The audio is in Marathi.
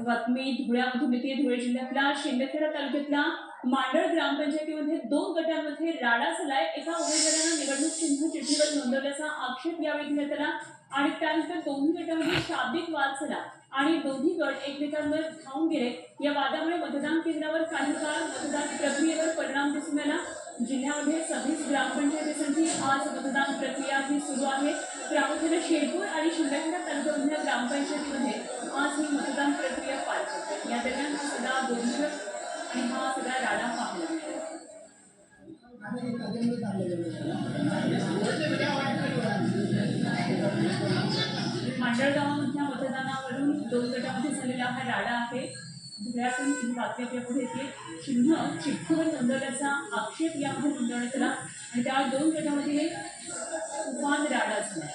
बातमी धुळ्यामधून येते. धुळे जिल्ह्यातल्या शिंदखेडा तालुक्यातल्या मांडळ ग्रामपंचायतीमध्ये 2 गटांमध्ये राडा झालाय. एका उमेदवारानं निवडणूक चिन्ह चिठ्ठीवर नोंदवल्याचा आक्षेप यावेळी घेण्यात आला आणि त्यानंतर दोन्ही गटांमध्ये शाब्दिक वाद झाला आणि दोन्ही गट एकमेकांवर धावून गेले. या वादामुळे मतदान केंद्रावर काही काळ मतदान प्रक्रियेवर परिणाम दिसून आला. जिल्ह्यामध्ये 26 ग्रामपंचायतीसाठी आज मतदान प्रक्रिया ही सुरू आहे. प्रामुख्याने शेरपूर आणि शिंदखेडा तालुक्यामधल्या ग्रामपंचायतीमध्ये आज ही मतदान प्रक्रिया पार पडते. या दरम्यान हा सगळा गोंधळ आणि हा सगळा राडा पाहायला मिळाला. मांडळ गावामधल्या मतदानावरून 2 गटांमध्ये झालेला हा राडा आहे. धुळ्यातून ही बातमी आपल्या पुढे येते. चिन्ह चिठ्ठीवर नोंदवल्याचा आक्षेप यामध्ये नोंदवण्यात आला आणि त्या 2 गटामध्ये तुफान राडा झाला.